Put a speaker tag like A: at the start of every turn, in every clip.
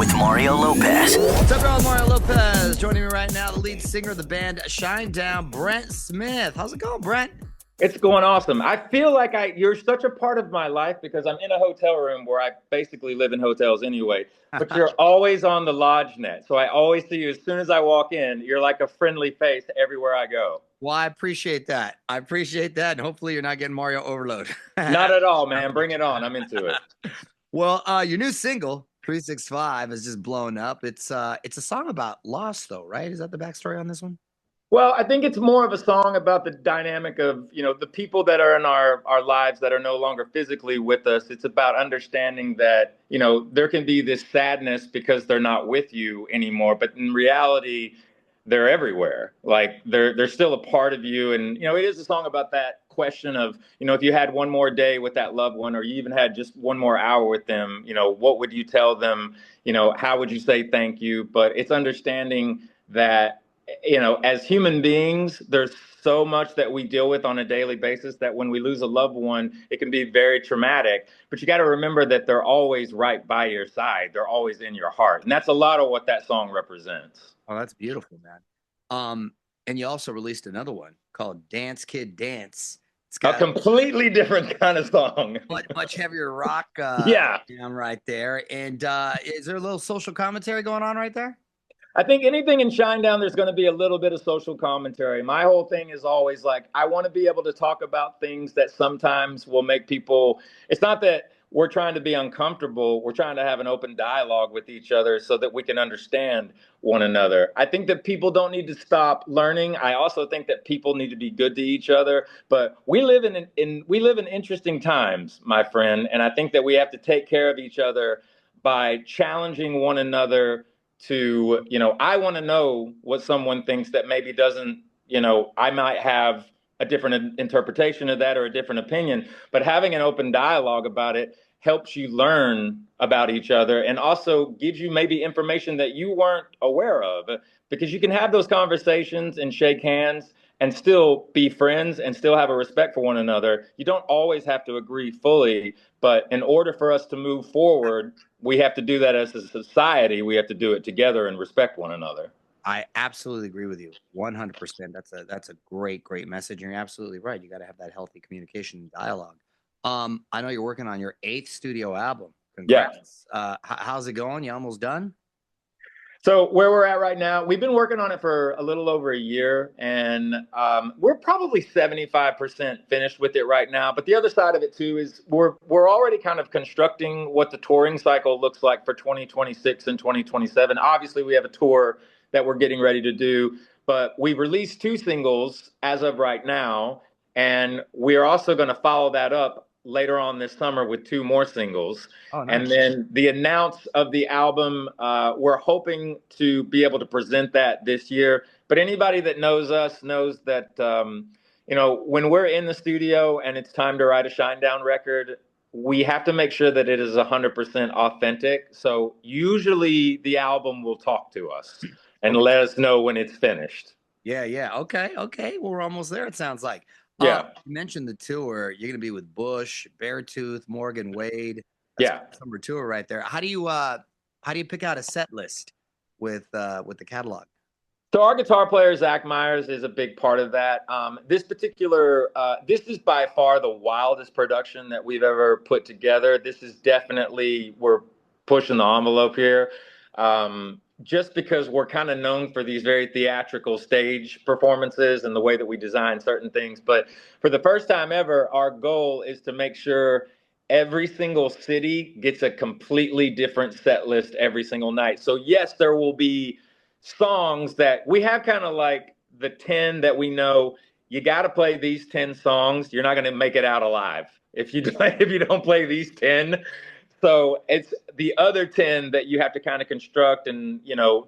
A: with Mario Lopez.
B: What's up, y'all? Mario Lopez joining me right now, the lead singer of the band Shinedown Brent Smith. How's it going, Brent?
C: It's going awesome. I feel like you're such a part of my life because I'm in a hotel room where I basically live in hotels anyway, but you're always on the lodge net. So I always see you as soon as I walk in. You're like a friendly face everywhere I go.
B: Well, I appreciate that. And hopefully you're not getting Mario overload.
C: Not at all, man. Bring it on. I'm into it.
B: Well, your new single, 365, is just blown up. It's a song about loss, though, right? Is that the backstory on this one?
C: Well, I think it's more of a song about the dynamic of, the people that are in our lives that are no longer physically with us. It's about understanding that, there can be this sadness because they're not with you anymore. But in reality, they're everywhere. Like they're still a part of you. And, it is a song about that question of, if you had one more day with that loved one, or you even had just one more hour with them, what would you tell them? How would you say thank you? But it's understanding that, as human beings, there's so much that we deal with on a daily basis that when we lose a loved one, it can be very traumatic. But you got to remember that they're always right by your side. They're always in your heart. And that's a lot of what that song represents.
B: Oh, that's beautiful, man. And you also released another one called Dance Kid Dance.
C: It's got a completely different kind of song.
B: Much heavier rock jam right there. And is there a little social commentary going on right there?
C: I think anything in Shinedown, there's going to be a little bit of social commentary. My whole thing is always like, I want to be able to talk about things that sometimes will make people, it's not that we're trying to be uncomfortable. We're trying to have an open dialogue with each other so that we can understand one another. I think that people don't need to stop learning. I also think that people need to be good to each other. But we live in interesting times, my friend. And I think that we have to take care of each other by challenging one another to, I want to know what someone thinks that maybe doesn't, I might have a different interpretation of that or a different opinion, but having an open dialogue about it helps you learn about each other and also gives you maybe information that you weren't aware of, because you can have those conversations and shake hands and still be friends and still have a respect for one another. You don't always have to agree fully, but in order for us to move forward, we have to do that as a society. We have to do it together and respect one another.
B: I absolutely agree with you 100%. That's a great message. And you're absolutely right. You got to have that healthy communication and dialogue. I know you're working on your 8th studio album. Congrats. Yeah. How's it going? You almost done?
C: So where we're at right now, we've been working on it for a little over a year, and we're probably 75% finished with it right now. But the other side of it too is we're already kind of constructing what the touring cycle looks like for 2026 and 2027. Obviously, we have a tour that we're getting ready to do, but we've released 2 singles as of right now, and we're also going to follow that up later on this summer with 2 more singles. Oh, nice. And then the announce of the album, we're hoping to be able to present that this year. But anybody that knows us knows that, when we're in the studio and it's time to write a Shinedown record, we have to make sure that it is 100% authentic. So usually the album will talk to us and let us know when it's finished.
B: Yeah. Okay. Well, we're almost there, it sounds like.
C: Yeah.
B: You mentioned the tour. You're going to be with Bush, Beartooth, Morgan Wade.
C: That's
B: summer tour right there. How do you pick out a set list with the catalog?
C: So our guitar player, Zach Myers, is a big part of that. This is by far the wildest production that we've ever put together. This is definitely, we're pushing the envelope here. Just because we're kind of known for these very theatrical stage performances and the way that we design certain things. But for the first time ever, our goal is to make sure every single city gets a completely different set list every single night. So yes, there will be songs that we have kind of like the 10 that we know you got to play these 10 songs. You're not going to make it out alive if you don't play these 10. So it's the other 10 that you have to kind of construct and,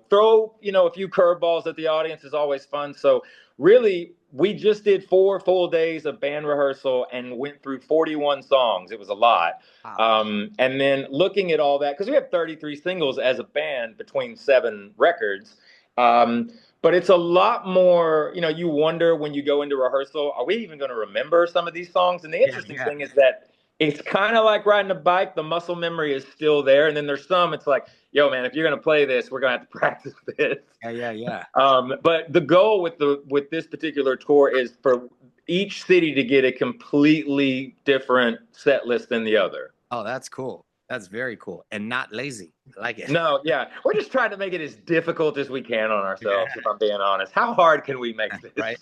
C: throw, a few curveballs at the audience is always fun. So really, we just did 4 full days of band rehearsal and went through 41 songs. It was a lot. Wow. And then looking at all that, because we have 33 singles as a band between 7 records. But it's a lot more, you wonder when you go into rehearsal, are we even going to remember some of these songs? And the interesting thing is that it's kind of like riding a bike. The muscle memory is still there. And then there's some, it's like, yo, man, if you're going to play this, we're going to have to practice this.
B: Yeah.
C: But the goal with this particular tour is for each city to get a completely different set list than the other.
B: Oh, that's cool. That's very cool. And not lazy. I like it.
C: No, yeah. We're just trying to make it as difficult as we can on ourselves, if I'm being honest. How hard can we make this?
B: Right.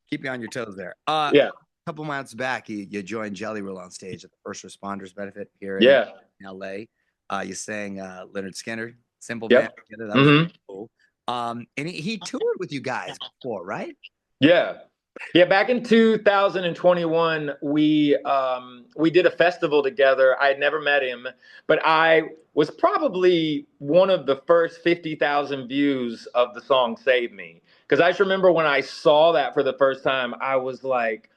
B: Keep you on your toes there.
C: Yeah.
B: A couple months back, you joined Jelly Roll on stage at the First Responders Benefit here
C: in
B: LA. You sang Leonard Skinner, Simple
C: Yep.
B: Band. That was really cool. And he toured with you guys before, right?
C: Yeah. Back in 2021, we did a festival together. I had never met him, but I was probably one of the first 50,000 views of the song Save Me. Because I just remember when I saw that for the first time, I was like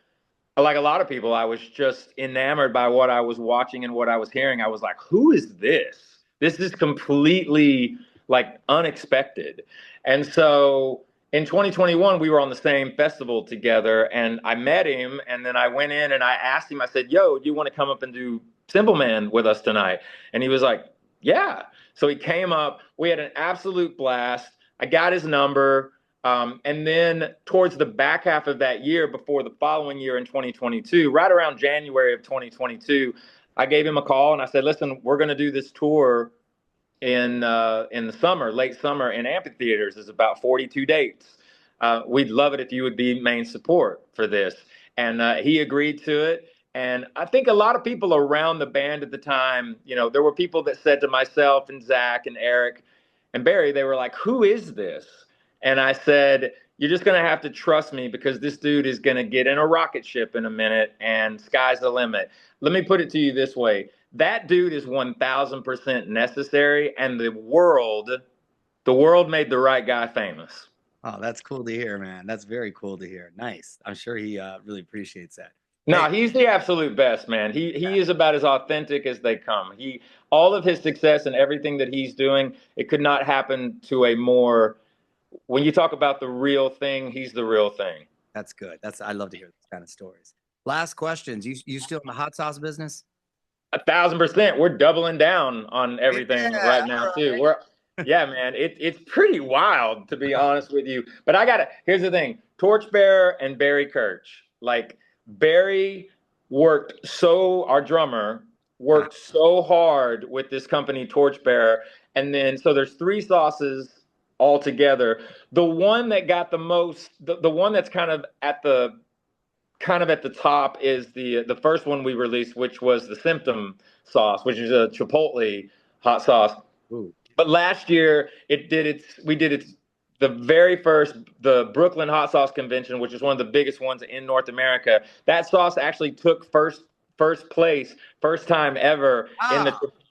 C: a lot of people, I was just enamored by what I was watching and what I was hearing. I was like, who is this? This is completely like unexpected. And so in 2021, we were on the same festival together, and I met him, and then I went in and I asked him, I said, yo, do you want to come up and do Simple Man with us tonight? And he was like, yeah. So he came up, we had an absolute blast. I got his number. And then towards the back half of that year, before the following year in 2022, right around January of 2022, I gave him a call and I said, listen, we're going to do this tour in the summer, late summer, in amphitheaters. Is about 42 dates. We'd love it if you would be main support for this. And he agreed to it. And I think a lot of people around the band at the time, there were people that said to myself and Zach and Eric and Barry, they were like, who is this? And I said, you're just going to have to trust me, because this dude is going to get in a rocket ship in a minute and sky's the limit. Let me put it to you this way. That dude is 1000% necessary, and the world made the right guy famous.
B: Oh, that's cool to hear, man. That's very cool to hear. Nice. I'm sure he really appreciates that.
C: No, he's the absolute best, man. He is about as authentic as they come. All of his success and everything that he's doing, it could not happen to a more, when you talk about the real thing, he's the real thing.
B: That's good. I love to hear these kind of stories. Last questions. You still in the hot sauce business?
C: 1,000%. We're doubling down on everything right now too. Yeah, man. It's pretty wild, to be honest with you. But here's the thing. Torchbearer and Barry Kirch. Like, Barry our drummer worked so hard with this company, Torchbearer. And then, so there's 3 sauces all together. The one that got the most, the one that's kind of at the top is the first one we released, which was the Symptom sauce, which is a Chipotle hot sauce.
B: Ooh.
C: But last year the very first, the Brooklyn Hot Sauce Convention, which is one of the biggest ones in North America. That sauce actually took first place, first time ever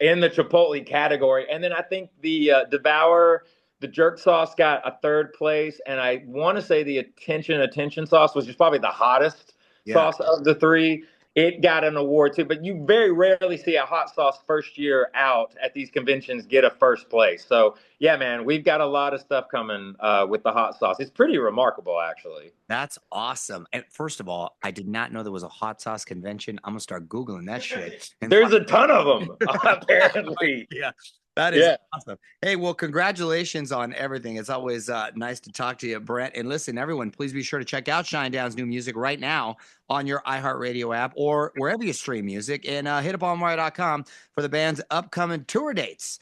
C: in the Chipotle category. And then I think the Devour, the jerk sauce, got a 3rd place, and I want to say the Attention sauce, which is probably the hottest sauce of the 3. It got an award too, but you very rarely see a hot sauce first year out at these conventions get a 1st place. So yeah, man, we've got a lot of stuff coming with the hot sauce. It's pretty remarkable, actually.
B: That's awesome. And first of all, I did not know there was a hot sauce convention. I'm gonna start Googling that shit.
C: There's a ton of them, apparently.
B: Yeah. That is awesome. Hey, well, congratulations on everything. It's always nice to talk to you, Brent. And listen, everyone, please be sure to check out Shinedown's new music right now on your iHeartRadio app or wherever you stream music. And hit up on Mario.com for the band's upcoming tour dates.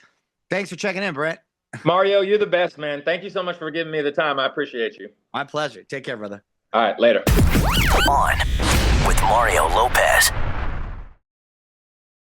B: Thanks for checking in, Brent.
C: Mario, you're the best, man. Thank you so much for giving me the time. I appreciate you.
B: My pleasure. Take care, brother.
C: All right, later.
A: On with Mario Lopez.